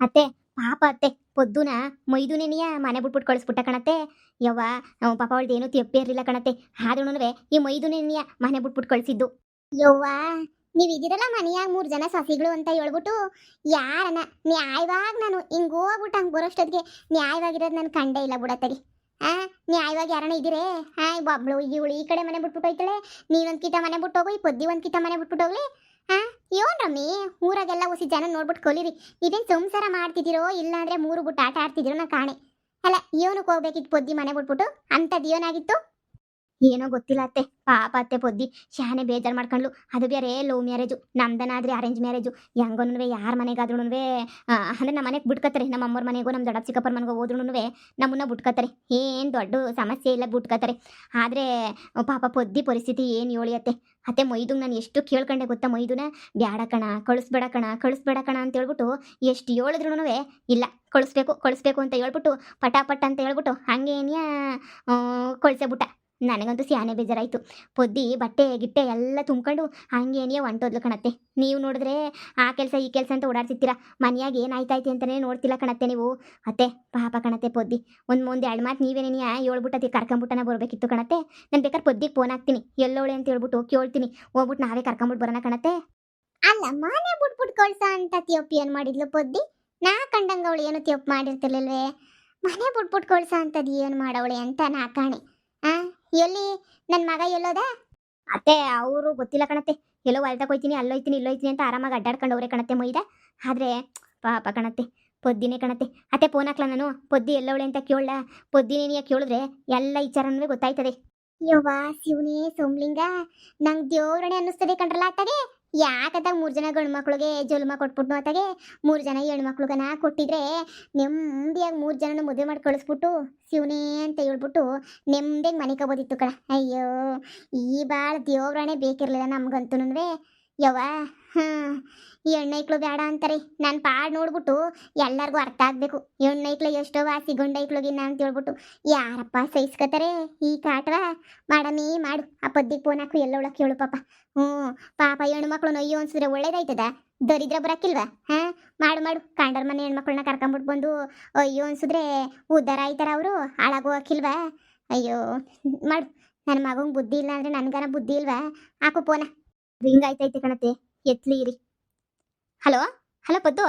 ಅತ್ತೆ ಪಾಪ ಅತ್ತೆ ಪೊದ್ದುನ ಮೈದುನೇನಿಯ ಮನೆ ಬಿಟ್ಬಿಟ್ಟು ಕಳಿಸ್ಬಿಟ್ಟ ಕಣತ್ತೆ. ಯವ್ವ ಪಾಪ ಅವಳ್ದು ಏನೂ ತಪ್ಪೇ ಇರಲಿಲ್ಲ ಕಣತ್ತೆ. ಆದ್ರೂ ಈ ಮೈದುನೇನಿಯ ಮನೆ ಬಿಟ್ಬಿಟ್ಟು ಕಳಿಸಿದ್ದು. ಯವ್ವ ನೀವ್ ಇದಿರಲ್ಲ ಮನೆಯಾಗ 3 ಜನ ಸಸಿಗಳು ಅಂತ ಹೇಳ್ಬಿಟ್ಟು ಯಾರನ ನ್ಯಾಯವಾಗಿ ನಾನು ಹಿಂಗ್ ಹೋಗ್ಬಿಟ್ಟು ಹಂಗೆ ಬರೋಷ್ಟೊತ್ತಿಗೆ ನ್ಯಾಯವಾಗಿರೋದು ನಾನು ಕಂಡೇ ಇಲ್ಲ ಬಿಡತ್ತರಿ. ಆ ನ್ಯಾಯವಾಗಿ ಯಾರನ ಇದ್ದೀರೇ? ಒಬ್ಳು ಇವಳು ಈ ಕಡೆ ಮನೆ ಬಿಟ್ಬಿಟ್ಟು ಹೋಯ್ತಾಳೆ, ನೀನೊಂದ್ ಕಿತ ಮನೆ ಬಿಟ್ಟು ಹೋಗು, ಈ ಪೊದ್ದಿ ಒಂದ್ ಕಿತ ಮನೆ ಬಿಟ್ಬಿಟ್ಟು ಹೋಗ್ಲಿ. ಏನ್ ರಮ್ಮಿ ಊರಾಗೆಲ್ಲ ಹೊಸಿ ಜನ ನೋಡ್ಬಿಟ್ಟು ಕಲೀರಿ. ಇದೇನ್ ಸಂಸಾರ ಮಾಡ್ತಿದ್ದೀರೋ ಇಲ್ಲ ಅಂದ್ರೆ ಮೂರು ಬಿಟ್ಟು ಆಟ ಆಡ್ತಿದ್ದೀರೋ ನಾ ಕಾಣೆ. ಅಲ್ಲ ಏನಕ್ಕೆ ಹೋಗ್ಬೇಕಿತ್ತು ಪೊದ್ದಿ ಮನೆ ಬಿಟ್ಬಿಟ್ಟು? ಅಂಥದ್ದು ಏನಾಗಿತ್ತು? ಏನೋ ಗೊತ್ತಿಲ್ಲ ಅತ್ತೆ, ಪಾಪ ಅತ್ತೆ ಪೊದ್ದಿ ಶಾನೆ ಬೇಜಾರು ಮಾಡ್ಕೊಂಡ್ಲು. ಅದು ಬೇರೆ ಲವ್ ಮ್ಯಾರೇಜು, ನಮ್ದನಾದ್ರೆ ಅರೇಂಜ್ ಮ್ಯಾರೇಜು. ಹೆಂಗೋನು ಯಾರ ಮನೆಗಾದ್ರೂ ಅಂದ್ರೆ ನಮ್ಮ ಮನೆಗೆ ಬಿಟ್ಕೋತಾರೆ. ನಮ್ಮ ಅಮ್ಮವ್ರ ಮನೆಗೂ ನಮ್ಮ ದೊಡ್ಡ ಚಿಕ್ಕಪ್ಪರ ಮನೆಗೂ ಹೋದ್ರೂ ನಮ್ಮನ್ನ ಬಿಟ್ಕೋತಾರೆ. ಏನು ದೊಡ್ಡ ಸಮಸ್ಯೆ ಇಲ್ಲ, ಬಿಟ್ಕೋತಾರೆ. ಆದರೆ ಪಾಪ ಪೊದ್ದಿ ಪರಿಸ್ಥಿತಿ ಏನು ಹೇಳಿಯತ್ತೆ. ಅತ್ತೆ ಮೈದುಂಗೆ ನಾನು ಎಷ್ಟು ಕೇಳ್ಕೊಂಡೆ ಗೊತ್ತಾ, ಮೈದುನ ಬ್ಯಾಡ ಕಣ, ಕಳಿಸ್ಬೇಡ ಕಣ, ಕಳಿಸ್ಬೇಡ ಕಣ ಅಂತ ಹೇಳ್ಬಿಟ್ಟು ಎಷ್ಟು ಹೇಳಿದ್ರು ಇಲ್ಲ ಕಳಿಸ್ಬೇಕು ಅಂತ ಹೇಳ್ಬಿಟ್ಟು ಪಟಾಪಟ್ ಅಂತ ಹೇಳ್ಬಿಟ್ಟು ಹಂಗೇನಿಯ ಕಳಿಸೇಬಿಟ್ಟ. ನನಗಂತೂ ಸ್ಯಾನೆ ಬೇಜಾರಾಯಿತು. ಪೊದ್ದಿ ಬಟ್ಟೆ ಗಿಟ್ಟೆ ಎಲ್ಲ ತುಂಬ್ಕೊಂಡು ಹಂಗೇನಿಯೇ ಹೊಂಟೋದ್ಲು ಕಣತ್ತೆ. ನೀವು ನೋಡಿದ್ರೆ ಆ ಕೆಲಸ ಈ ಕೆಲಸ ಅಂತ ಓಡಾಡ್ತಿರ್ತೀರ, ಮನೆಯಾಗ ಏನಾಯ್ತಾಯ್ತು ಅಂತಲೇ ನೋಡ್ತಿಲ್ಲ ಕಣತ್ತೆ ನೀವು. ಅತ್ತೆ ಪಾಪ ಕಣತ್ತೆ ಪೊದ್ದಿ. ಒಂದು 2 ಮಾತು ನೀವೇನೇನಿಯ ಹೇಳ್ಬಿಟ್ಟತಿ ಕರ್ಕೊಂಬಿಟ್ಟನ ಬರಬೇಕಿತ್ತು ಕಣತ್ತೆ. ನಾನು ಬೇಕಾದ್ರೆ ಪೊದ್ದಿಗೆ ಫೋನ್ ಹಾಕ್ತೀನಿ, ಎಲ್ಲೋಳೆ ಅಂತ ಹೇಳ್ಬಿಟ್ಟು ಕೇಳ್ತೀನಿ, ಹೋಗ್ಬಿಟ್ಟು ನಾವೇ ಕರ್ಕೊಂಬಿಟ್ಟು ಬರೋಣ ಕಣತ್ತೆ. ಅಲ್ಲ ಮನೆ ಬಿಟ್ಬಿಟ್ಟು ಕಳ್ಸ ಅಂತ ತಿಯಪ್ಪಿ ಏನು ಮಾಡಿದ್ಲು ಪೊದ್ದಿ? ನಾ ಕಂಡಂಗ ಅವಳು ಏನು ತಿಯಪ್ಪು ಮಾಡಿರ್ತಿರ್ಲಿಲ್ವೇ? ಮನೆ ಬಿಟ್ಬಿಟ್ಟು ಕಳ್ಸ ಅಂತದ್ದು ಏನು ಮಾಡವಳೆ ಅಂತ ನಾ ಕಾಣೆ. ಎಲ್ಲಿ ನನ್ನ ಮಗ ಎಲ್ಲೋದ? ಅತ್ತೆ ಅವರು ಗೊತ್ತಿಲ್ಲ ಕಣತ್ತೆ. ಎಲ್ಲೋ ಹೊಲ್ದಾಗ ಹೋಯ್ತೀನಿ, ಅಲ್ಲೋಯ್ತೀನಿ ಇಲ್ಲೋಯ್ತೀನಿ ಅಂತ ಆರಾಮಾಗಿ ಅಡ್ಡಾಡ್ಕೊಂಡವ್ರೆ ಕಣತ್ತೆ ಮೈದ. ಆದರೆ ಪಾಪ ಕಣತ್ತೆ ಪೊದ್ದಿನೇ ಕಣತ್ತೆ. ಅತ್ತೆ ಫೋನ್ ಹಾಕ್ಲ ನಾನು, ಪೊದ್ದಿ ಎಲ್ಲವಳೆ ಅಂತ ಕೇಳಲ್ಲ. ಪೊದ್ದಿನೇನಿಯ ಕೇಳಿದ್ರೆ ಎಲ್ಲ ವಿಚಾರನೂ ಗೊತ್ತಾಯ್ತದೆ. ಯವ್ವ ಶಿವನೇ ಸೋಮ್ಲಿಂಗ, ನಂಗೆ ದೇವ್ರಣೆ ಅನ್ನಿಸ್ತದೆ ಕಣ್ರಲ್ಲ. ಅತ್ತಾಗೆ ಯಾಕತ್ತಾಗ 3 ಜನ ಗಂಡು ಮಕ್ಳಿಗೆ ಜನ್ಮ ಕೊಟ್ಬಿಟ್ಟು ಅತ್ತಾಗೆ 3 ಜನ ಹೆಣ್ಮಕ್ಳಿಗನ ಕೊಟ್ಟಿದ್ರೆ ನೆಮ್ಮದಿಯಾಗಿ 3 ಜನನ ಮದುವೆ ಮಾಡಿ ಕಳಿಸ್ಬಿಟ್ಟು ಶಿವನೇ ಅಂತ ಹೇಳ್ಬಿಟ್ಟು ನೆಮ್ಮದಿಯಾಗಿ ಮನೆ ಕಬೋದಿತ್ತು ಕಣ. ಅಯ್ಯೋ ಈ ಭಾಳ ದೇವ್ರಣೆ ಬೇಕಿರಲಿಲ್ಲ ನಮ್ಗಂತೂ. ಯವ್ವ ಈ ಹೆಣ್ಣೈಕ್ಳು ಬೇಡ ಅಂತಾರೆ. ನಾನು ಪಾಡ್ ನೋಡ್ಬಿಟ್ಟು ಎಲ್ಲರಿಗೂ ಅರ್ಥ ಆಗಬೇಕು. ಹೆಣ್ಣೈಕ್ಳು ಎಷ್ಟೋ ವಾಸಿ ಗಂಡೈಕ್ಳಿಗಿನ್ನ ಅಂತ ಹೇಳ್ಬಿಟ್ಟು ಯಾರಪ್ಪ ಸಹಿಸ್ಕೋತಾರೆ ಈ ಕಾಟವ? ಮಾಡಮೀ ಮಾಡು, ಆ ಪದ್ದಿಗೆ ಫೋನ್ ಹಾಕು, ಎಲ್ಲೊಳಕ್ಕೆ ಕೇಳು ಪಾಪ. ಪಾಪ ಹೆಣ್ಮಕ್ಳು ಅಯ್ಯೋ ಅನ್ಸಿದ್ರೆ ಒಳ್ಳೇದಾಯ್ತದ? ದರಿದ್ರ ಬರಕ್ಕಿಲ್ವಾ? ಮಾಡು ಕಾಂಡರ್ ಮನೆ ಹೆಣ್ಮಕ್ಳನ್ನ ಕರ್ಕೊಂಬಿಟ್ಟು ಬಂದು ಅಯ್ಯೋ ಅನ್ಸಿದ್ರೆ ಉದ್ಧಾರ ಆಯ್ತಾರ ಅವರು, ಹಾಳಾಗೋಕಿಲ್ವಾ? ಅಯ್ಯೋ ಮಾಡು. ನನ್ನ ಮಗಂಗೆ ಬುದ್ಧಿ ಇಲ್ಲ ಅಂದ್ರೆ ನನ್ಗನ ಬುದ್ಧಿ ಇಲ್ವಾ? ಹಾಕು ಫೋನ. ರಿಂಗ್ ಆಯ್ತೈತೆ ಕಣತೆ, ಎತ್ಲಿ ಇರಿ. ಹಲೋ ಪದ್ದು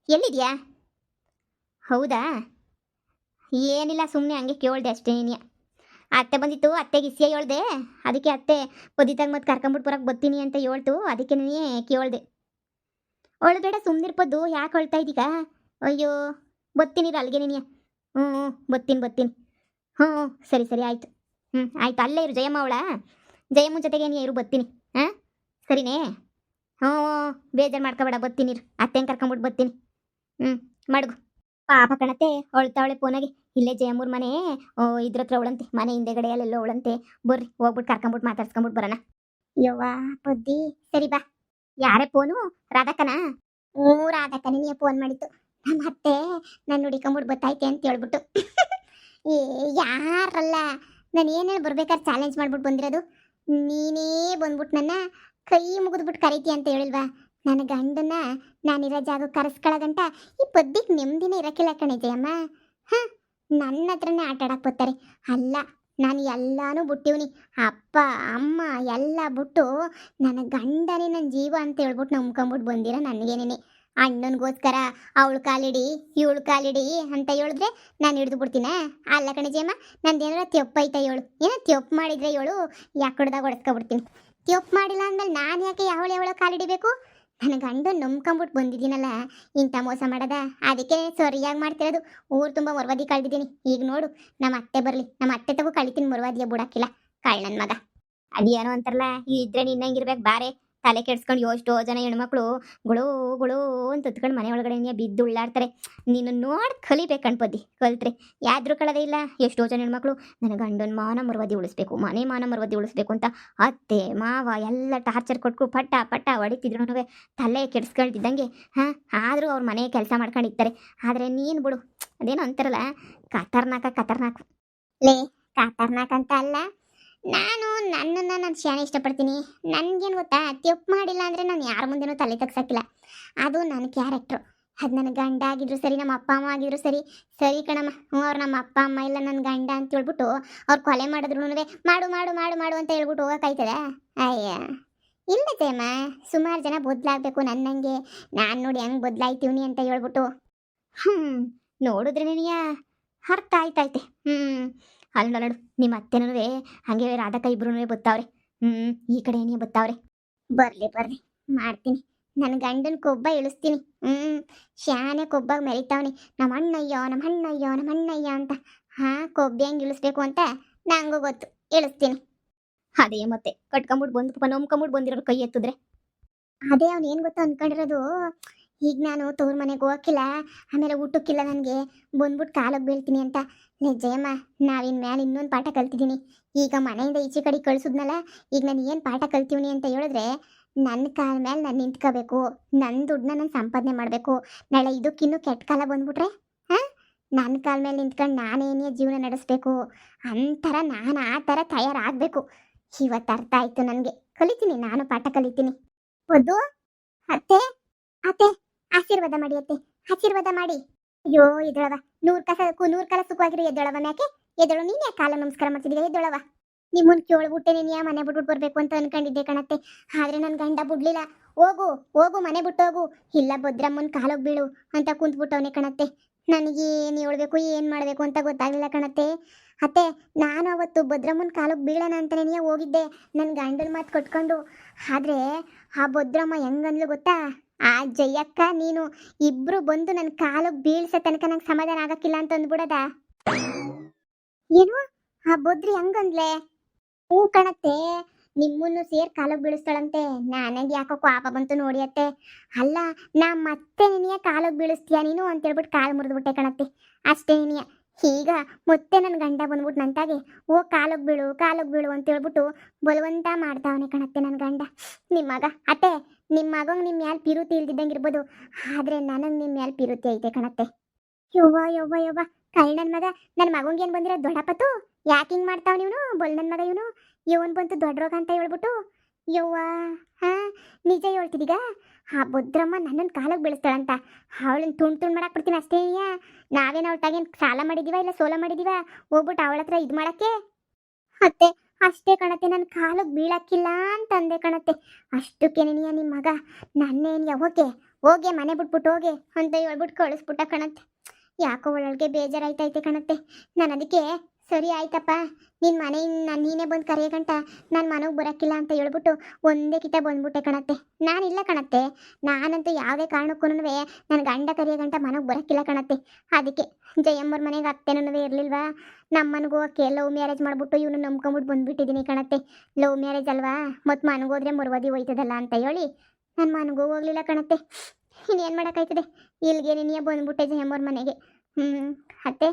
ಎಲ್ಲಿದ್ಯಾ? ಹೌದಾ, ಏನಿಲ್ಲ ಸುಮ್ಮನೆ ಹಂಗೆ ಕೇಳ್ದೆ ಅಷ್ಟೇ. ನೀನು ಅತ್ತೆ ಬಂದಿತ್ತು, ಅತ್ತೆಗೆ ಇಸಿಯ ಹೇಳ್ದೆ. ಅದಕ್ಕೆ ಅತ್ತೆ ಪೊದ್ದಿತಾಗ ಮತ್ತೆ ಕರ್ಕೊಂಬಿಟ್ಟು ಬರೋಕೆ ಬರ್ತೀನಿ ಅಂತ ಹೇಳ್ತು. ಅದಕ್ಕೆ ನೀನೇ ಕೇಳ್ದೆ. ಅವಳು ಬೇಡ ಸುಮ್ಮನಿರ್ಪದ್ದು, ಯಾಕೆ ಹೇಳ್ತಾ ಇದ್ದೀಗ? ಅಯ್ಯೋ ಬರ್ತೀನಿ ಅಲ್ಲಿಗೆ ನೀನು. ಬರ್ತೀನಿ. ಸರಿ ಆಯಿತು. ಆಯಿತು, ಅಲ್ಲೇ ಇರು ಜಯಮ್ಮ. ಜಯಮ್ಮನ ಜೊತೆಗೆ ನೀ ಇರು, ಬರ್ತೀನಿ. ಸರಿನೇ? ಬೇಜಾರು ಮಾಡ್ಕೊಬೇಡ, ಬರ್ತೀನಿ. ಅತ್ತೆಂಗೆ ಕರ್ಕೊಂಬಿಟ್ಟು ಬರ್ತೀನಿ. ಮಡಗು. ಪಾಪ ಕಣತೆ ಅಳ್ತಾವಳೆ ಫೋನಾಗೆ. ಇಲ್ಲೇ ಜಯಮ್ಮೂರ್ ಮನೆ ಇದ್ರ ಹತ್ರ ಅವಳಂತೆ, ಮನೆ ಹಿಂದೆಗಡೆಯಲ್ಲೆಲ್ಲೋ ಅವಳಂತೆ. ಬರ್ರಿ ಹೋಗ್ಬಿಟ್ಟು ಕರ್ಕೊಂಬಿಟ್ಟು ಮಾತಾಡ್ಸ್ಕೊಂಬಿಟ್ಟು ಬರೋಣ. ಯವ್ವ ಪೊದ್ದಿ ಸರಿ ಬಾ. ಯಾರೇ ಫೋನು? ರಾಧಕ್ಕನ? ರಾಧಕ್ಕನೇ ನೀ ಫೋನ್ ಮಾಡಿತ್ತು. ನಮ್ಮ ಅತ್ತೆ ನಾನು ಹುಡಿಕೊಂಬಿಟ್ಟು ಬತ್ತಾಯ್ತೆ ಅಂತ ಹೇಳ್ಬಿಟ್ಟು. ಯಾರಲ್ಲ ನಾನು ಏನೇಳಿ ಬರ್ಬೇಕಾದ್ರೆ ಚಾಲೆಂಜ್ ಮಾಡ್ಬಿಟ್ಟು ಬಂದಿರೋದು. ನೀನೇ ಬಂದ್ಬಿಟ್ಟು ನನ್ನ ಕೈ ಮುಗಿದ್ಬಿಟ್ಟು ಕರೀತಿ ಅಂತ ಹೇಳಿಲ್ವಾ? ನನ್ನ ಗಂಡನ್ನ ನಾನಿರೋ ಜಾಗ ಕರೆಸ್ಕೊಳ್ಳೋಗಂಟ ಈ ಪದ್ದಿಗೆ ನೆಮ್ಮದಿನೇ ಇರೋಕ್ಕಿಲ್ಲ ಕಣೆ ಜಯಮ್ಮ. ನನ್ನ ಹತ್ರನೇ ಆಟ ಆಡಕ್ಕೆ ಬರ್ತಾರೆ. ಅಲ್ಲ, ನಾನು ಎಲ್ಲಾನು ಬಿಟ್ಟಿವ್ನಿ. ಅಪ್ಪ ಅಮ್ಮ ಎಲ್ಲ ಬಿಟ್ಟು ನನ್ನ ಗಂಡನೇ ನನ್ನ ಜೀವ ಅಂತ ಹೇಳ್ಬಿಟ್ಟು ನಂಬ್ಕೊಂಬಿಟ್ಟು ಬಂದಿರ ನನಗೇನೇನೆ. ಅಣ್ಣನಿಗೋಸ್ಕರ ಅವಳು ಕಾಲಿಡಿ ಇವಳು ಕಾಲಿಡಿ ಅಂತ ಹೇಳಿದ್ರೆ ನಾನು ಹಿಡಿದು ಬಿಡ್ತೀನ? ಅಲ್ಲ ಕಣೆ ಜಯಮ್ಮ, ನಂದೇನಾರ ತೆಪ್ಪೈತ ಹೇಳು. ಏನೋ ತೆಪ್ಪು ಮಾಡಿದ್ರೆ ಹೇಳು, ಯಾಕಡ್ದಾಗ ಹೊಡೆಸ್ಕೊಬಿಡ್ತೀನಿ. ತೆಪ್ಪು ಮಾಡಿಲ್ಲ ಅಂದಮೇಲೆ ನಾನು ಯಾಕೆ ಯಾವಳ ಕಾಲಿಡಿಬೇಕು? ನನ್ನ ಗಂಡು ನಂಬ್ಕೊಂಬಿಟ್ಟು ಬಂದಿದ್ದೀನಲ್ಲ, ಇಂಥ ಮೋಸ ಮಾಡೋದ? ಅದಕ್ಕೆ ಸರಿಯಾಗಿ ಮಾಡ್ತಿರೋದು. ಊರು ತುಂಬ ಮರವಾದಿ ಕಳೆದಿದ್ದೀನಿ. ಈಗ ನೋಡು, ನಮ್ಮ ಅತ್ತೆ ಬರಲಿ, ನಮ್ಮ ಅತ್ತೆ ತಗೋ ಕಳಿತೀನಿ, ಮರವಾದಿಯ ಬಿಡಾಕಿಲ್ಲ ಕಾಳ್ ನನ್ನ ಮಗ. ಅದೇನೋ ಅಂತಾರಲ್ಲ, ಇದ್ರೆ ನಿನ್ನಂಗಿರ್ಬೇಕು ಬಾರೆ. ತಲೆ ಕೆಡ್ಸ್ಕೊಂಡು ಎಷ್ಟೋ ಜನ ಹೆಣ್ಮಕ್ಳು ಗುಳು ಅಂತ ಹೊತ್ಕೊಂಡು ಮನೆ ಒಳಗಡೆ ಬಿದ್ದು ಉಳ್ಳಾಡ್ತಾರೆ. ನೀನು ನೋಡಿ ಕಲಿಬೇಕು ಪದ್ದಿ, ಕಲ್ತ್ರೆ ಯಾದ್ರೂ ಕಳದೇ ಇಲ್ಲ. ಎಷ್ಟೋ ಜನ ಹೆಣ್ಮಕ್ಳು ನನ್ನ ಗಂಡನ ಮಾನ ಮರವಾದಿ ಉಳಿಸ್ಬೇಕು, ಮನೆ ಮಾನ ಮರವಾದಿ ಉಳಿಸ್ಬೇಕು ಅಂತ ಅತ್ತೆ ಮಾವ ಎಲ್ಲ ಟಾರ್ಚರ್ ಕೊಟ್ಟು ಪಟ್ಟ ಹೊಡಿತಿದ್ರು. ತಲೆ ಕೆಡ್ಸ್ಕೊಳ್ತಿದ್ದಂಗೆ. ಆದರೂ ಅವ್ರ ಮನೆ ಕೆಲಸ ಮಾಡ್ಕೊಂಡಿರ್ತಾರೆ. ಆದರೆ ನೀನು ಬಿಡು, ಅದೇನೋ ಅಂತಾರಲ್ಲ ಖತರ್ನಾಕ್ ಲೇ. ಖತರ್ನಾಕ್ ಅಂತ ಅಲ್ಲ, ನನ್ನನ್ನು ನಾನು ಶಾನೆ ಇಷ್ಟಪಡ್ತೀನಿ. ನನಗೇನು ಗೊತ್ತಾ, ತಪ್ಪು ಮಾಡಿಲ್ಲ ಅಂದರೆ ನಾನು ಯಾರ ಮುಂದೆನೂ ತಲೆ ತಗ್ಸಕ್ಕಿಲ್ಲ. ಅದು ನನ್ನ ಕ್ಯಾರೆಕ್ಟ್ರು. ಅದು ನನ್ನ ಗಂಡ ಆಗಿದ್ರು ಸರಿ, ನಮ್ಮ ಅಪ್ಪ ಅಮ್ಮ ಆಗಿದ್ರು ಸರಿ. ಸರಿ ಕಣಮ್ಮ, ಹ್ಞೂ ಅವ್ರು ನಮ್ಮ ಅಪ್ಪ ಅಮ್ಮ ಇಲ್ಲ ನನ್ನ ಗಂಡ ಅಂತ ಹೇಳ್ಬಿಟ್ಟು ಅವ್ರು ಕೊಲೆ ಮಾಡಿದ್ರು ಮಾಡು ಮಾಡು ಮಾಡು ಮಾಡು ಅಂತ ಹೇಳ್ಬಿಟ್ಟು ಹೋಗೋಕ್ಕಾಯ್ತದ? ಅಯ್ಯ ಇಲ್ಲ ಜಯಮ್ಮ, ಸುಮಾರು ಜನ ಬದಲಾಗಬೇಕು ನನ್ನಂಗೆ. ನಾನು ನೋಡಿ ಹೆಂಗೆ ಬದಲಾಯ್ತೀವ್ನಿ ಅಂತ ಹೇಳ್ಬಿಟ್ಟು. ಹ್ಞೂ ನೋಡಿದ್ರೆ ನೀನಿಯ ಅರ್ಥ ಆಯ್ತೈತೆ. ಅಲ್ಲಿ ನೋಡು ನಿಮ್ಮ ಅತ್ತೆನೂ ಹಾಗೆ ರಾಧಕ್ಕ ಇಬ್ರು ಬತ್ತಾವ್ರೆ. ಈ ಕಡೆ ಏನೇ ಬತ್ತಾವ್ರೆ. ಬರ್ಲಿ ಬರ್ಲಿ ಮಾಡ್ತೀನಿ. ನನ್ನ ಗಂಡನ ಕೊಬ್ಬ ಇಳಿಸ್ತೀನಿ. ಶಾನೆ ಕೊಬ್ಬಾಗ ಮೆರಿತಾವನಿ, ನಮ್ಮ ಅಣ್ಣಯ್ಯೋ ನಮ್ಮ ಅಣ್ಣಯ್ಯೋ ನಮ್ಮ ಅಣ್ಣಯ್ಯ ಅಂತ. ಕೊಬ್ಬಿ ಹೆಂಗೆ ಇಳಿಸ್ಬೇಕು ಅಂತ ನಂಗೂ ಗೊತ್ತು, ಇಳಿಸ್ತೀನಿ. ಅದೇ ಮತ್ತೆ ಕಟ್ಕೊಂಬಿಟ್ಟು ಬಂದು ನೊಮ್ಕೊಂಬಿಟ್ಟು ಬಂದಿರೋರು ಕೈ ಎತ್ತಿದ್ರೆ. ಅದೇ ಅವ್ನು ಏನು ಗೊತ್ತು ಅಂದ್ಕೊಂಡಿರೋದು, ಈಗ ನಾನು ತವ್ರ ಮನೆಗೆ ಹೋಗಕ್ಕಿಲ್ಲ, ಆಮೇಲೆ ಊಟಕ್ಕಿಲ್ಲ, ನನಗೆ ಬಂದ್ಬಿಟ್ಟು ಕಾಲಿಗೆ ಬೀಳ್ತೀನಿ ಅಂತ. ಜಯಮ್ಮ, ನಾವಿನ ಮೇಲೆ ಇನ್ನೊಂದು ಪಾಠ ಕಲ್ತಿದ್ದೀನಿ. ಈಗ ಮನೆಯಿಂದ ಈಚೆ ಕಡೆ ಕಳಿಸಿದ್ನಲ್ಲ, ಈಗ ನಾನು ಏನು ಪಾಠ ಕಲ್ತೀವ್ನಿ ಅಂತ ಹೇಳಿದ್ರೆ, ನನ್ನ ಕಾಲ ಮೇಲೆ ನಾನು ನಿಂತ್ಕೋಬೇಕು, ನನ್ನ ದುಡ್ಡನ್ನ ನಾನು ಸಂಪಾದನೆ ಮಾಡಬೇಕು. ನಾಳೆ ಇದಕ್ಕಿನ್ನೂ ಕೆಟ್ಟ ಕಾಲ ಬಂದ್ಬಿಟ್ರೆ ನನ್ನ ಕಾಲ ಮೇಲೆ ನಿಂತ್ಕೊಂಡು ನಾನೇನೇ ಜೀವನ ನಡೆಸಬೇಕು ಅಂತರ ನಾನು ಆ ಥರ ತಯಾರಾಗಬೇಕು. ಇವತ್ತು ಅರ್ಥ ಆಯಿತು ನನಗೆ. ಕಲಿತೀನಿ, ನಾನು ಪಾಠ ಕಲಿತೀನಿ. ಒದ್ದು ಅತ್ತೆ ಅತ್ತೆ ಆಶೀರ್ವಾದ ಮಾಡಿ ಅತ್ತೆ, ಆಶೀರ್ವಾದ ಮಾಡಿ. ಅಯ್ಯೋ ಎದ್ದಳವ, ನೂರು ಕಾಲ ಸುಖವಾಗಿರೋ ಎದ್ದಳವ. ಯಾಕೆ ಎದ್ದಳು? ನೀನೇ ಕಾಲ ನಮಸ್ಕಾರ ಮಾಡ್ತಿದ್ದೀಯ, ಎದ್ದಳವ. ನಿಮ್ಮನ್ನು ಕೇಳ್ಬಿಟ್ಟೆ ನೀನು ಮನೆ ಬಿಟ್ಬಿಟ್ಟು ಬರಬೇಕು ಅಂತ ಅನ್ಕೊಂಡಿದ್ದೆ ಕಣತ್ತೆ. ಆದರೆ ನನ್ನ ಗಂಡ ಬಿಡ್ಲಿಲ್ಲ. ಹೋಗು ಹೋಗು ಮನೆ ಬಿಟ್ಟು ಹೋಗು, ಇಲ್ಲ ಭದ್ರಮ್ಮನ ಕಾಲಕ್ಕೆ ಬೀಳು ಅಂತ ಕುಂತ್ಬಿಟ್ಟವನೇ ಕಣತ್ತೆ. ನನಗೇನು ಹೇಳ್ಬೇಕು ಏನು ಮಾಡಬೇಕು ಅಂತ ಗೊತ್ತಾಗಲಿಲ್ಲ ಕಣತ್ತೆ. ಅತ್ತೆ, ನಾನು ಅವತ್ತು ಭದ್ರಮ್ಮನ ಕಾಲಕ್ಕೆ ಬೀಳೋಣ ಅಂತಲೇ ಹೋಗಿದ್ದೆ ನನ್ನ ಗಂಡನ ಮಾತು ಕಟ್ಕೊಂಡು. ಆದರೆ ಆ ಭದ್ರಮ್ಮ ಹೆಂಗಂದ್ಲು ಗೊತ್ತಾ? ಆ ಜಯಕ್ಕ ನೀನು ಇಬ್ಬರು ಬಂದು ನನ್ನ ಕಾಲಕ್ಕೆ ಬೀಳ್ಸೋ ತನಕ ನಂಗೆ ಸಮಾಧಾನ ಆಗಕ್ಕಿಲ್ಲ ಅಂತ ಅಂದ್ಬಿಡದ. ಏನು ಆ ಭದ್ರಿ ಹಂಗಂದ್ಲೆ? ಹೂ ಕಣತ್ತೆ, ನಿಮ್ಮನ್ನು ಸೇರ್ ಕಾಲಕ್ಕೆ ಬೀಳಿಸ್ತಾಳಂತೆ. ನನಗೆ ಯಾಕೋ ಪಾಪ ಬಂತು ನೋಡಿ ಅತ್ತೆ. ಅಲ್ಲ, ನಾ ಮತ್ತೆ ನಿನಗೆ ಕಾಲಕ್ಕೆ ಬೀಳಿಸ್ತೀಯ ನೀನು ಅಂತೇಳ್ಬಿಟ್ಟು ಕಾಲು ಮುರಿದ್ಬಿಟ್ಟೆ ಕಣತ್ತೆ, ಅಷ್ಟೇ ನಿನಗೆ. ಈಗ ಮತ್ತೆ ನನ್ನ ಗಂಡ ಬಂದ್ಬಿಟ್ಟು ನಂತಾಗೆ ಕಾಲಕ್ಕೆ ಬೀಳು ಅಂತೇಳ್ಬಿಟ್ಟು ಬಲವಂತ ಮಾಡ್ತಾವನೆ ಕಣತ್ತೆ ನನ್ನ ಗಂಡ. ನಿಮ್ಮ ಮಗ ಅತ್ತೆ, ನಿಮ್ಮ ಮಗಂಗೆ ನಿಮ್ಮ ಮ್ಯಾಲೆ ಪಿರುತಿ ಇಲ್ದಿದ್ದಂಗೆ ಇರ್ಬೋದು, ಆದರೆ ನನಗೆ ನಿಮ್ಮ ಮ್ಯಾಲೆ ಪಿರುತಿ ಐತೆ ಕಣತ್ತೆ. ಯವ್ವ ಕಳ್ಳನ ಮಗ, ನನ್ನ ಮಗಂಗೆ ಏನು ಬಂದಿರೋ ದೊಡ್ಡಪತ್ತು? ಯಾಕೆ ಹಿಂಗೆ ಮಾಡ್ತಾವ ನೀವನು? ಬಲ್ ನನ್ನ ಮಗ ಇವನು ಬಂತು ದೊಡ್ಡ ರೋಗ ಅಂತ ಹೇಳ್ಬಿಟ್ಟು. ಯವ್ವ ನಿಜ ಹೇಳ್ತಿದ್ದೀಗ? ಆ ಭದ್ರಮ್ಮ ನನ್ನನ್ನು ಕಾಲಕ್ಕೆ ಬೀಳಿಸ್ತಾಳಂತ. ಅವಳನ್ನ ತುಂಡು ಮಾಡಕ್ಕೆ ಬಿಡ್ತೀನಿ ಅಷ್ಟೇ. ನಾವೇನು ಅವಳ ತಾಗೇನು ಸಾಲ ಮಾಡಿದೀವ ಇಲ್ಲ ಸೋಲ ಮಾಡಿದೀವ ಹೋಗ್ಬಿಟ್ಟು ಅವಳ ಹತ್ರ ಇದು ಮಾಡೋಕ್ಕೆ? ಅತ್ತೆ ಅಷ್ಟೇ ಕಣತ್ತೆ, ನನ್ನ ಕಾಲಕ್ಕೆ ಬೀಳಕ್ಕಿಲ್ಲ ಅಂತಂದೆ ಕಣತ್ತೆ. ಅಷ್ಟಕ್ಕೆ ನೀನಿಯ ನಿಮ್ಮ ಮಗ ನನ್ನೇನು ಹೋಗೆ ಮನೆ ಬಿಟ್ಬಿಟ್ಟು ಹೋಗೆ ಅಂತ ಹೇಳ್ಬಿಟ್ಟು ಕಳಿಸ್ಬಿಟ್ಟ ಕಣತ್ತೆ. ಯಾಕೋ ಒಳಗೆ ಬೇಜಾರಾಯ್ತೈತೆ ಕಣತ್ತೆ. ನಾನು ಅದಕ್ಕೆ ಸರಿ ಆಯ್ತಪ್ಪ, ನಿನ್ನ ಮನೆಯಿಂದ ನೀನೇ ಬಂದು ಕರೆಯಗಂಟ ನಾನು ಮನೆಗೆ ಬರೋಕ್ಕಿಲ್ಲ ಅಂತ ಹೇಳ್ಬಿಟ್ಟು ಒಂದೇ ಕಿತ ಬಂದ್ಬಿಟ್ಟೆ ಕಣತ್ತೆ. ನಾನಿಲ್ಲ ಕಣತ್ತೆ, ನಾನಂತೂ ಯಾವುದೇ ಕಾರಣಕ್ಕೂ ನನ್ನ ಗಂಡ ಕರೆಯಗಂಟ ಮನೆಗೆ ಬರೋಕ್ಕಿಲ್ಲ ಕಣತ್ತೆ. ಅದಕ್ಕೆ ಜಯಮ್ಮವ್ರ ಮನೆಗೆ ಅತ್ತೆನೂ ಇರಲಿಲ್ವಾ, ನಮ್ಮನಿಗೂ ಹೋಗೋಕ್ಕೆ ಲವ್ ಮ್ಯಾರೇಜ್ ಮಾಡಿಬಿಟ್ಟು ಇವನು ನಂಬ್ಕೊಂಬಿಟ್ಟು ಬಂದುಬಿಟ್ಟಿದ್ದೀನಿ ಕಣತ್ತೆ. ಲವ್ ಮ್ಯಾರೇಜ್ ಅಲ್ವಾ, ಮತ್ತು ಮನೆಗೋದ್ರೆ ಮರುವದಿ ಹೋಯ್ತದಲ್ಲ ಅಂತ ಹೇಳಿ ನಾನು ಮನೆಗೂ ಹೋಗಲಿಲ್ಲ ಕಣತ್ತೆ. ಇನ್ನೇನು ಮಾಡೋಕ್ಕಾಯ್ತದೆ, ಇಲ್ಲಿಗೆ ನೀನೇ ಬಂದ್ಬಿಟ್ಟೆ ಜಯಮ್ಮವ್ರ ಮನೆಗೆ. ಅತ್ತೆ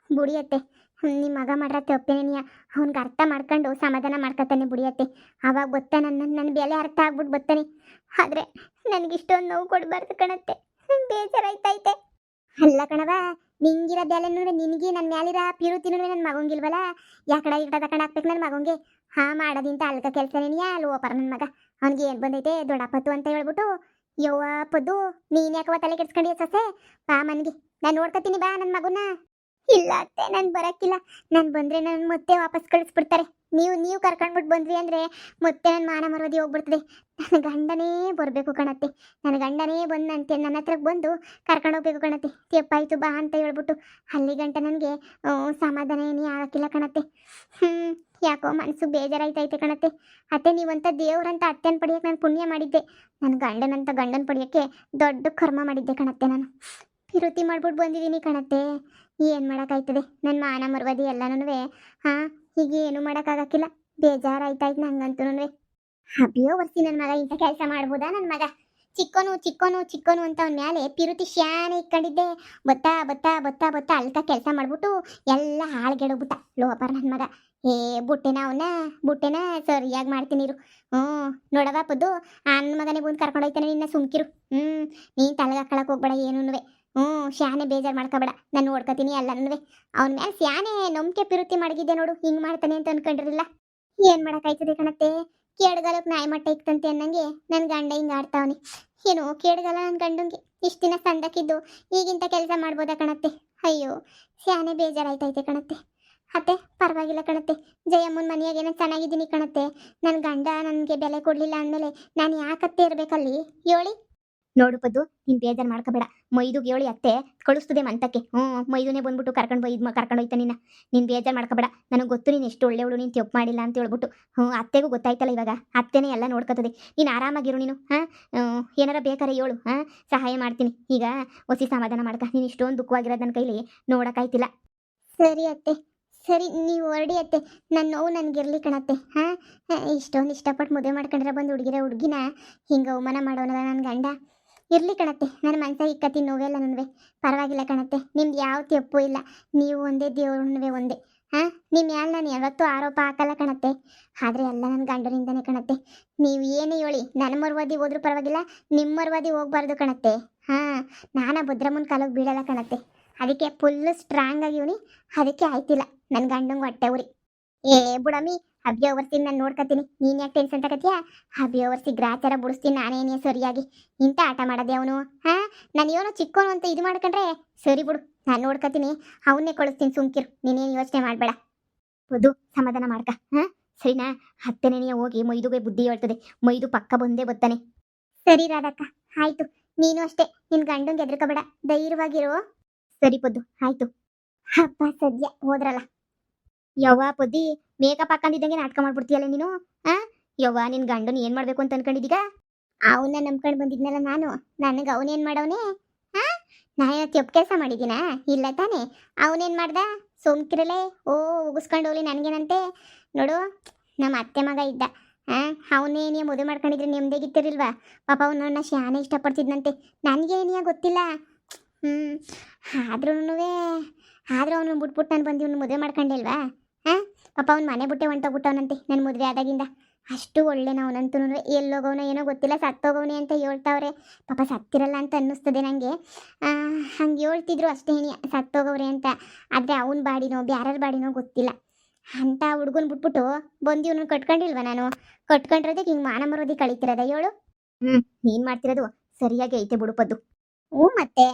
ಬುಡಿಯತ್ತೆ, ನಿಮ್ಮ ಮಗ ಮಾಡ್ರ ತಪ್ಪೇನೆಯ ಅವ್ನಿಗೆ ಅರ್ಥ ಮಾಡ್ಕೊಂಡು ಸಮಾಧಾನ ಮಾಡ್ಕೊತಾನೆ ಬುಡಿಯತ್ತೆ. ಆವಾಗ ಗೊತ್ತಾ ನನ್ನ ಬೆಲೆ ಅರ್ಥ ಆಗ್ಬಿಟ್ಟು ಬರ್ತಾನೆ. ಆದರೆ ನನಗಿಷ್ಟೊಂದು ನೋವು ಕೊಡಬಾರ್ದು ಕಣತ್ತೆ, ಬೇಜಾರಾಯ್ತೈತೆ. ಅಲ್ಲ ಕಣವ, ನಿಂಗಿರೋ ಬೆಲೆ ನೋಡಿ ನಿನಗೆ ನನ್ನ ಮ್ಯಾಲಿರೋ ಪಿರುತಿನೂ ನನ್ನ ಮಗಂಗಿಲ್ವಲ್ಲ, ಯಾಕಡ ಇಡ ತಕೊಂಡು ಹಾಕ್ಬೇಕು ನನ್ನ ಮಗಂಗೆ. ಮಾಡೋದಿಂತ ಅಲ್ಕ ಕೆಲಸನೇನಿಯ ಲೋಪರ ನನ್ನ ಮಗ. ಅವ್ನಿಗೆ ಏನು ಬಂದೈತೆ ದೊಡ್ಡಪ್ಪತ್ತು ಅಂತ ಹೇಳ್ಬಿಟ್ಟು. ಯವ್ವ ಪದ್ದು, ನೀನು ಯಾಕವ ತಲೆ ಕೆಡ್ಸ್ಕೊಂಡಿಯ ಸೊಸೆ? ಬಾ ಮನೆಗೆ, ನಾನು ನೋಡ್ಕೊತೀನಿ, ಬಾ ನನ್ನ ಮಗುನ. ಇಲ್ಲ ಅತ್ತೆ, ನಾನು ಬರೋಕ್ಕಿಲ್ಲ. ನಾನು ಬಂದರೆ ನನ್ನ ಮತ್ತೆ ವಾಪಸ್ ಕಳಿಸ್ಬಿಡ್ತಾರೆ. ನೀವು ಕರ್ಕೊಂಡ್ಬಿಟ್ಟು ಬಂದ್ರಿ ಅಂದರೆ ಮತ್ತೆ ನನ್ನ ಮಾನ ಮರವದಿ ಹೋಗ್ಬಿಡ್ತದೆ. ನನ್ನ ಗಂಡನೇ ಬರಬೇಕು ಕಣತ್ತೆ, ನನ್ನ ಗಂಡನೇ ಬಂದಂತೆ ನನ್ನ ಹತ್ರಕ್ಕೆ ಬಂದು ಕರ್ಕೊಂಡು ಹೋಗ್ಬೇಕು ಕಣತ್ತೆ. ತೆಪ್ಪಾಯ್ತು ಬಾ ಅಂತ ಹೇಳ್ಬಿಟ್ಟು ಅಲ್ಲಿ ಗಂಟ ನನಗೆ ಸಮಾಧಾನ ಏನೇ ಆಗಕ್ಕಿಲ್ಲ ಕಣತ್ತೆ. ಯಾಕೋ ಮನಸ್ಸು ಬೇಜಾರಾಯ್ತೈತೆ ಕಣತ್ತೆ. ಅತ್ತೆ, ನೀವಂತ ದೇವ್ರಂತ ಅತ್ತೆನ ಪಡೆಯೋಕೆ ನಾನು ಪುಣ್ಯ ಮಾಡಿದ್ದೆ, ನನ್ನ ಗಂಡನ ಪಡೆಯೋಕ್ಕೆ ದೊಡ್ಡ ಕರ್ಮ ಮಾಡಿದ್ದೆ ಕಣತ್ತೆ. ನಾನು ಪಿರುತಿ ಮಾಡ್ಬಿಟ್ಟು ಬಂದಿದ್ದೀನಿ ಕಣತ್ತೆ. ಏನು ಮಾಡೋಕ್ಕಾಯ್ತದೆ, ನನ್ನ ಮಾನ ಮರ್ವದಿ ಎಲ್ಲನೂ ಹೀಗೆ ಏನು ಮಾಡೋಕ್ಕಾಗಕ್ಕಿಲ್ಲ. ಬೇಜಾರಾಯ್ತಾಯ್ತು ನಂಗಂತೂ. ಅಬ್ಬಿಯೋ ವರ್ಷಿ ನನ್ನ ಮಗ ಇಂಥ ಕೆಲಸ ಮಾಡ್ಬೋದಾ? ನನ್ನ ಮಗ ಚಿಕ್ಕೋನು ಅಂತ ಅವನ ಮೇಲೆ ಪಿರುತಿ ಶಾನೆ ಇಟ್ಕೊಂಡಿದ್ದೆ. ಬತ್ತಾ ಅಲ್ಕ ಕೆಲಸ ಮಾಡ್ಬಿಟ್ಟು ಎಲ್ಲ ಹಾಳ್ಗೆಡೋಗ್ಬಿಟ್ಟ ಲೋಪರ್ ನನ್ನ ಮಗ. ಬುಟ್ಟೆನ ಸರಿಯಾಗಿ ಮಾಡ್ತೀನಿ ಇರು. ನೋಡವ ಪದ್ದು, ನನ್ನ ಮಗನೇ ಬಂದು ಕರ್ಕೊಂಡು ಹೋಯ್ತಾನೆ ನಿನ್ನ, ಸುಮ್ಕಿರು. ನೀನು ತಲೆಗಾಕಳಕ್ಕೆ ಹೋಗ್ಬೇಡ ಏನೂ. ಶಾನೆ ಬೇಜಾರು ಮಾಡ್ಕೋಬೇಡ, ನಾನು ನೋಡ್ಕೊತೀನಿ ಎಲ್ಲನೂ. ಅವನ ಮೇಲೆ ಶಾನೆ ನಂಬಿಕೆ ಪಿರುತಿ ಮಡಗಿದ್ದೆ ನೋಡು, ಹಿಂಗೆ ಮಾಡ್ತಾನೆ ಅಂತ ಅನ್ಕೊಂಡಿರಲಿಲ್ಲ. ಏನು ಮಾಡೋಕ್ಕಾಯ್ತದೆ ಕಣತ್ತೆ, ಕೇಡ್ಗಾಲಕ್ಕೆ ನಾಯಿ ಮಟ್ಟ ಇಕ್ತಂತೆ ಅನ್ನಂಗೆ ನನ್ನ ಗಂಡ ಹಿಂಗೆ ಆಡ್ತಾವನಿ. ಏನು ಕೇಡ್ಗಾಲ ನನ್ನ ಗಂಡಂಗೆ ಇಷ್ಟು ದಿನ ಸಂದಕ್ಕಿದ್ದು ಈಗಿಂತ ಕೆಲಸ ಮಾಡ್ಬೋದಾ ಕಣತ್ತೆ. ಅಯ್ಯೋ ಸ್ಯಾನೆ ಬೇಜಾರಾಯ್ತೈತೆ ಕಣತ್ತೆ. ಅತ್ತೆ ಪರವಾಗಿಲ್ಲ ಕಣತ್ತೆ, ಜಯಮ್ಮನ ಮನೆಯಾಗೇನೋ ಚೆನ್ನಾಗಿದ್ದೀನಿ ಕಣತ್ತೆ. ನನ್ನ ಗಂಡ ನನಗೆ ಬೆಲೆ ಕೊಡಲಿಲ್ಲ ಅಂದಮೇಲೆ ನಾನು ಯಾಕತ್ತೆ ಇರಬೇಕಲ್ಲಿ ಹೇಳಿ. ನೋಡು ಪದ್ದು, ನೀನು ಬೇಜಾರು ಮಾಡ್ಕೋಬೇಡ. ಮೈದುಗೆ ಹೇಳಿ ಅತ್ತೆ ಕಳಿಸ್ತದೆ ಮಂತಕ್ಕೆ. ಮೈದುನೇ ಬಂದ್ಬಿಟ್ಟು ಕರ್ಕೊಂಡು ಹೋಯ್ತಾ ನೀನು ಬೇಜಾರು ಮಾಡ್ಕೋಬೇಡ. ನನಗೆ ಗೊತ್ತು ನೀನು ಎಷ್ಟು ಒಳ್ಳೆಯವಳು, ನೀನು ತಪ್ಪು ಮಾಡಿಲ್ಲ ಅಂತ ಹೇಳ್ಬಿಟ್ಟು. ಅತ್ತೆಗೂ ಗೊತ್ತಾಯ್ತಲ್ಲ ಇವಾಗ, ಅತ್ತೆನೇ ಎಲ್ಲ ನೋಡ್ಕೊತದೆ. ನೀನು ಆರಾಮಾಗಿರು. ನೀನು ಏನಾರ ಬೇಕಾರೆ ಹೇಳು, ಸಹಾಯ ಮಾಡ್ತೀನಿ. ಈಗ ಒಸಿ ಸಮಾಧಾನ ಮಾಡ್ಕ. ನೀನು ಇಷ್ಟೊಂದು ದುಃಖವಾಗಿರೋದು ನನ್ನ ಕೈಲಿ ನೋಡೋಕ್ಕಾಯ್ತಿಲ್ಲ. ಸರಿ ಅತ್ತೆ, ಸರಿ ನೀವು ಹೊರಡಿ ಅತ್ತೆ. ನನ್ನ ನೋವು ನನಗಿರ್ಲಿ ಕಣತ್ತೆ. ಇಷ್ಟೊಂದು ಇಷ್ಟಪಟ್ಟು ಮದುವೆ ಮಾಡ್ಕೊಂಡ್ರೆ ಬಂದು ಹುಡುಗಿನ ಹಿಂಗೆ ಅವಮಾನ ಮಾಡೋನದ ನನ್ನ ಗಂಡ. ಇರಲಿ ಕಣತ್ತೆ, ನನ್ನ ಮನಸ್ಸಾಗಿ ಇಕ್ಕತ್ತೀನಿ ನೋವೆಲ್ಲ ನನಗೆ. ಪರವಾಗಿಲ್ಲ ಕಣತ್ತೆ, ನಿಮ್ದು ಯಾವ ತಪ್ಪು ಇಲ್ಲ. ನೀವು ಒಂದೇ ದೇವ್ರನ್ವೇ ಒಂದೇ. ನಿಮ್ಮ ಮ್ಯಾಲೆ ನಾನು ಯಾವತ್ತೂ ಆರೋಪ ಹಾಕಲ್ಲ ಕಣತ್ತೆ. ಆದರೆ ಎಲ್ಲ ನನ್ನ ಗಂಡನಿಂದನೇ ಕಣತ್ತೆ. ನೀವು ಏನೇ ಹೇಳಿ, ನನ್ನ ಮರ್ವಾದಿ ಹೋದ್ರೂ ಪರವಾಗಿಲ್ಲ, ನಿಮ್ಮ ಮರ್ವಾದಿ ಹೋಗ್ಬಾರ್ದು ಕಣತ್ತೆ. ನಾನು ಭದ್ರಮ್ಮನ ಕಾಲಕ್ಕೆ ಬೀಳಲ್ಲ ಕಣತ್ತೆ. ಅದಕ್ಕೆ ಫುಲ್ಲು ಸ್ಟ್ರಾಂಗ್ ಆಗಿವ್ನಿ. ಅದಕ್ಕೆ ಆಯ್ತಿಲ್ಲ ನನ್ನ ಗಂಡಂಗೆ ಹೊಟ್ಟೆ ಉರಿ. ಬುಡಮಿ, ಅಭ್ಯವರ್ಸಿ ನಾನು ನೋಡ್ಕೊತೀನಿ. ನೀನು ಯಾಕೆ ಟೆನ್ಷನ್ ತಗತ್ತೀಯಾ? ಅಭ್ಯವರ್ಸಿ ಗ್ರಾಚಾರ ಬಿಡಿಸ್ತೀನಿ ನಾನೇನೇ ಸರಿಯಾಗಿ. ಇಂಥ ಆಟ ಮಾಡೋದೆ ಅವನು. ನಾನು ಏನೋ ಚಿಕ್ಕೋನು ಅಂತ ಇದು ಮಾಡ್ಕೊಂಡ್ರೆ ಸರಿ ಬಿಡು, ನಾನು ನೋಡ್ಕೊತೀನಿ. ಅವನ್ನೇ ಕಳಿಸ್ತೀನಿ, ಸುಮ್ಕಿರು. ನೀನೇನು ಯೋಚನೆ ಮಾಡಬೇಡ. ಬುದು ಸಮಾಧಾನ ಮಾಡ್ಕ. ಸರಿನಾ? ಹತ್ತೆನೇ ಹೋಗಿ ಮೈದುಗೆ ಬುದ್ಧಿ ಹೇಳ್ತದೆ. ಮೈದು ಪಕ್ಕ ಬಂದೇ ಬರ್ತಾನೆ. ಸರಿ ರಾಧಕ್ಕ, ಆಯ್ತು. ನೀನು ಅಷ್ಟೇ, ನಿನ್ನ ಗಂಡಂಗೆ ಹೆದರ್ಕೋಬೇಡ, ಧೈರ್ಯವಾಗಿರು. ಸರಿ ಪದ್ದು, ಆಯ್ತು. ಹಬ್ಬ ಸದ್ಯ ಹೋದ್ರಲ್ಲ. ಯವ್ವ ಪದ್ದಿ, ಮೇಕಪ್ ಹಾಕೊಂಡಿದ್ದಂಗೆ ನಾಟಕ ಮಾಡ್ಬಿಡ್ತೀಯಲ್ಲ ನೀನು. ಯವ್ವ ನಿನ್ನ ಗಂಡನ ಏನು ಮಾಡಬೇಕು ಅಂತ ಅನ್ಕೊಂಡಿದ್ದೀಗ? ಅವನ್ನ ನಂಬ್ಕೊಂಡು ಬಂದಿದ್ನಲ್ಲ ನಾನು. ನನಗೆ ಅವನೇನು ಮಾಡವನೇ? ನಾನೇನೋ ತಪ್ಪು ಕೆಲಸ ಮಾಡಿದ್ದೀನಾ? ಇಲ್ಲ ತಾನೇ. ಅವನೇನು ಮಾಡ್ದ? ಸೋಮ್ಕಿರಲೇ ಉಗಿಸ್ಕೊಂಡು ಹೋಗ್ಲಿ ನನಗೇನಂತೆ. ನೋಡು, ನಮ್ಮ ಅತ್ತೆ ಮಗ ಇದ್ದ. ಅವನೇನೇ ಮದುವೆ ಮಾಡ್ಕೊಂಡಿದ್ರೆ ನೆಮ್ಮದಿಗಿತ್ತಿರಲ್ವಾ? ಪಾಪ ಅವನನ್ನ ಶಾನೆ ಇಷ್ಟಪಡ್ತಿದ್ನಂತೆ. ನನಗೇನಿಯ ಗೊತ್ತಿಲ್ಲ. ಆದ್ರೂ ಅವನು ಬಿಟ್ಬಿಟ್ಟು ನಾನು ಬಂದು ಇವ್ನು ಮದುವೆ ಮಾಡ್ಕೊಂಡಿಲ್ವಾ? ಪಾಪ ಅವ್ನು ಮನೆ ಬಿಟ್ಟೆ ಹೊಂಟೋಗ್ಬಿಟ್ಟವನಂತೆ ನನ್ನ ಮದುವೆ ಆದಾಗಿಂದ. ಅಷ್ಟು ಒಳ್ಳೆನ ಅವನಂತೂ. ಎಲ್ಲೋಗವನ ಏನೋ ಗೊತ್ತಿಲ್ಲ, ಸತ್ತೋಗವನೆ ಅಂತ ಹೇಳ್ತಾವ್ರೆ. ಪಾಪ ಸತ್ತಿರಲ್ಲ ಅಂತ ಅನ್ನಿಸ್ತದೆ ನನಗೆ. ಹಂಗೆ ಹೇಳ್ತಿದ್ರು ಅಷ್ಟೇ, ಸತ್ತೋಗವ್ರೆ ಅಂತ. ಆದರೆ ಅವನ ಬಾಡಿನೋ ಬ್ಯಾರರ ಬಾಡಿನೋ ಗೊತ್ತಿಲ್ಲ. ಅಂತ ಹುಡುಗನ ಬಿಟ್ಬಿಟ್ಟು ಬಂದು ಇವನು ಕಟ್ಕೊಂಡಿಲ್ವ ನಾನು? ಕಟ್ಕೊಂಡಿರೋದಕ್ಕೆ ಹಿಂಗೆ ಮಾನ ಮರೋದಿ ಕಳೀತಿರೋದ ಹೇಳು? ನೀನು ಮಾಡ್ತಿರೋದು ಸರಿಯಾಗಿ ಐತೆ ಬಿಡು ಪದ್ದು. ಮತ್ತೆ